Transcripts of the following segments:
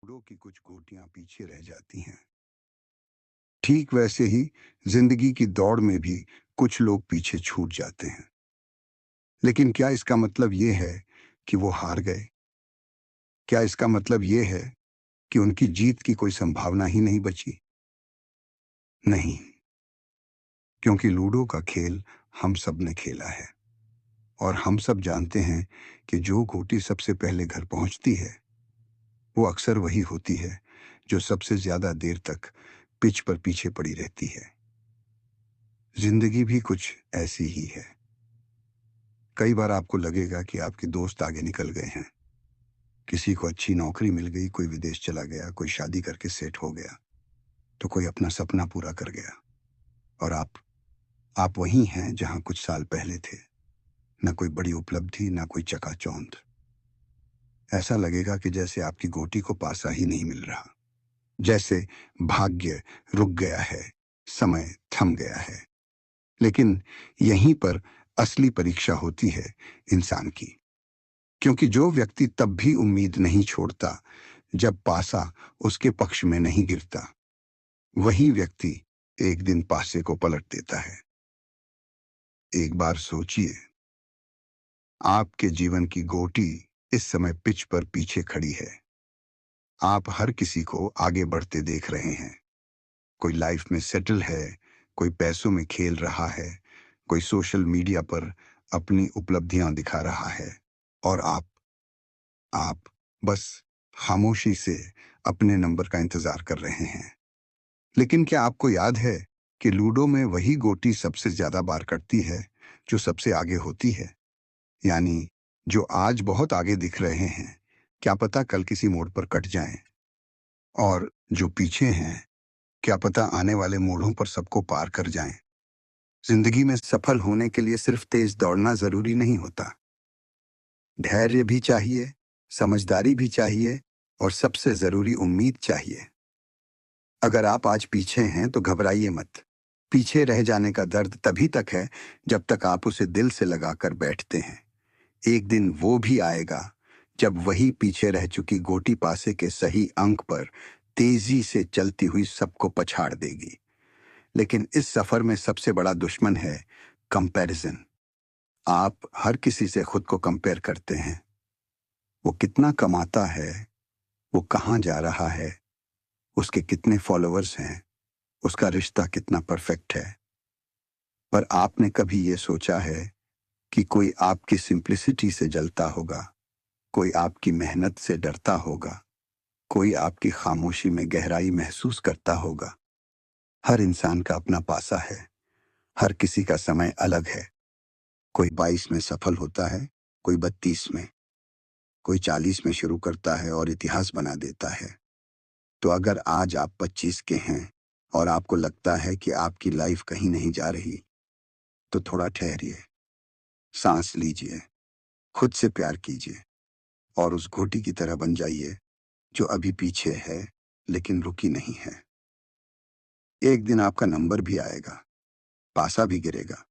Ludo की कुछ गोटियां पीछे रह जाती हैं। ठीक वैसे ही जिंदगी की दौड़ में भी कुछ लोग पीछे छूट जाते हैं। लेकिन क्या इसका मतलब ये है कि वो हार गए? क्या इसका मतलब ये है कि उनकी जीत की कोई संभावना ही नहीं बची? नहीं, क्योंकि लूडो का खेल हम सब ने खेला है और हम सब जानते हैं कि जो गोटी सबसे पहले घर पहुंचती है वो अक्सर वही होती है जो सबसे ज्यादा देर तक पिच पर पीछे पड़ी रहती है। जिंदगी भी कुछ ऐसी ही है। कई बार आपको लगेगा कि आपके दोस्त आगे निकल गए हैं, किसी को अच्छी नौकरी मिल गई, कोई विदेश चला गया, कोई शादी करके सेट हो गया, तो कोई अपना सपना पूरा कर गया और आप वहीं हैं जहां कुछ साल पहले थे। ना कोई बड़ी उपलब्धि, ना कोई चकाचौंध। ऐसा लगेगा कि जैसे आपकी गोटी को पासा ही नहीं मिल रहा, जैसे भाग्य रुक गया है, समय थम गया है। लेकिन यहीं पर असली परीक्षा होती है इंसान की, क्योंकि जो व्यक्ति तब भी उम्मीद नहीं छोड़ता जब पासा उसके पक्ष में नहीं गिरता, वही व्यक्ति एक दिन पासे को पलट देता है। एक बार सोचिए, आपके जीवन की गोटी इस समय पिच पर पीछे खड़ी है। आप हर किसी को आगे बढ़ते देख रहे हैं। कोई लाइफ में सेटल है, कोई पैसों में खेल रहा है, कोई सोशल मीडिया पर अपनी उपलब्धियां दिखा रहा है और आप बस खामोशी से अपने नंबर का इंतजार कर रहे हैं। लेकिन क्या आपको याद है कि लूडो में वही गोटी सबसे ज्यादा बार कटती है जो सबसे आगे होती है? यानी जो आज बहुत आगे दिख रहे हैं, क्या पता कल किसी मोड़ पर कट जाएं, और जो पीछे हैं, क्या पता आने वाले मोड़ों पर सबको पार कर जाएं। जिंदगी में सफल होने के लिए सिर्फ तेज दौड़ना जरूरी नहीं होता। धैर्य भी चाहिए, समझदारी भी चाहिए और सबसे जरूरी उम्मीद चाहिए। अगर आप आज पीछे हैं तो घबराइए मत। पीछे रह जाने का दर्द तभी तक है जब तक आप उसे दिल से लगाकर बैठते हैं। एक दिन वो भी आएगा जब वही पीछे रह चुकी गोटी पासे के सही अंक पर तेजी से चलती हुई सबको पछाड़ देगी। लेकिन इस सफर में सबसे बड़ा दुश्मन है कंपैरिजन। आप हर किसी से खुद को कंपेयर करते हैं। वो कितना कमाता है, वो कहाँ जा रहा है, उसके कितने फॉलोअर्स हैं, उसका रिश्ता कितना परफेक्ट है। पर आपने कभी ये सोचा है कि कोई आपकी सिंप्लिसिटी से जलता होगा, कोई आपकी मेहनत से डरता होगा, कोई आपकी खामोशी में गहराई महसूस करता होगा? हर इंसान का अपना पासा है, हर किसी का समय अलग है। कोई 22 में सफल होता है, कोई 32 में, कोई 40 में शुरू करता है और इतिहास बना देता है। तो अगर आज आप 25 के हैं और आपको लगता है कि आपकी लाइफ कहीं नहीं जा रही, तो थोड़ा ठहरिए, सांस लीजिए, खुद से प्यार कीजिए और उस घोटी की तरह बन जाइए जो अभी पीछे है लेकिन रुकी नहीं है। एक दिन आपका नंबर भी आएगा, पासा भी गिरेगा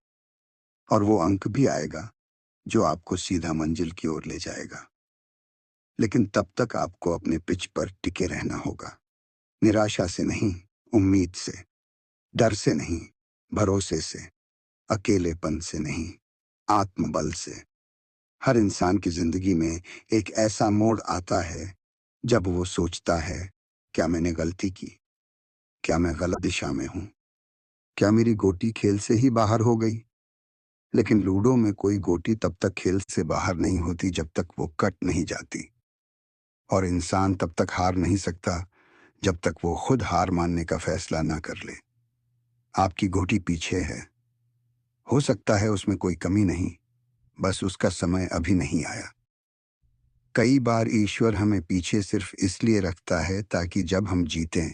और वो अंक भी आएगा जो आपको सीधा मंजिल की ओर ले जाएगा। लेकिन तब तक आपको अपने पिच पर टिके रहना होगा। निराशा से नहीं, उम्मीद से, डर से नहीं, भरोसे से, अकेलेपन से नहीं, आत्मबल से। हर इंसान की जिंदगी में एक ऐसा मोड़ आता है जब वो सोचता है, क्या मैंने गलती की? क्या मैं गलत दिशा में हूं? क्या मेरी गोटी खेल से ही बाहर हो गई? लेकिन लूडो में कोई गोटी तब तक खेल से बाहर नहीं होती जब तक वो कट नहीं जाती। और इंसान तब तक हार नहीं सकता जब तक वो खुद हार मानने का फैसला ना कर ले। आपकी गोटी पीछे है, हो सकता है उसमें कोई कमी नहीं, बस उसका समय अभी नहीं आया। कई बार ईश्वर हमें पीछे सिर्फ इसलिए रखता है ताकि जब हम जीतें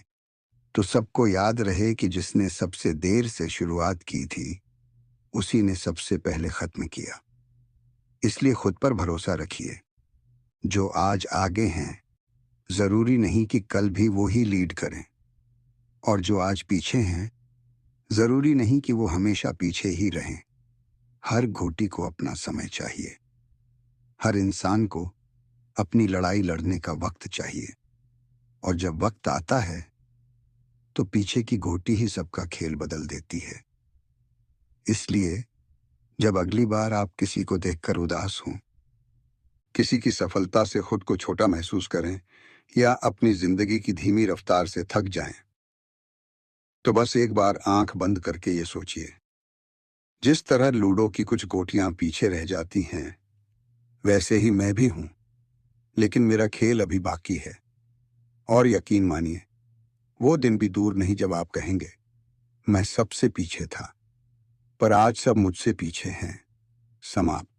तो सबको याद रहे कि जिसने सबसे देर से शुरुआत की थी, उसी ने सबसे पहले खत्म किया। इसलिए खुद पर भरोसा रखिए। जो आज आगे हैं, जरूरी नहीं कि कल भी वो ही लीड करें, और जो आज पीछे हैं, जरूरी नहीं कि वो हमेशा पीछे ही रहें। हर घोटी को अपना समय चाहिए। हर इंसान को अपनी लड़ाई लड़ने का वक्त चाहिए। और जब वक्त आता है तो पीछे की घोटी ही सबका खेल बदल देती है। इसलिए जब अगली बार आप किसी को देखकर उदास हों, किसी की सफलता से खुद को छोटा महसूस करें या अपनी जिंदगी की धीमी रफ्तार से थक जाएं, तो बस एक बार आंख बंद करके ये सोचिए, जिस तरह लूडो की कुछ गोटियां पीछे रह जाती हैं, वैसे ही मैं भी हूं, लेकिन मेरा खेल अभी बाकी है। और यकीन मानिए, वो दिन भी दूर नहीं जब आप कहेंगे, मैं सबसे पीछे था, पर आज सब मुझसे पीछे हैं। समाप्त।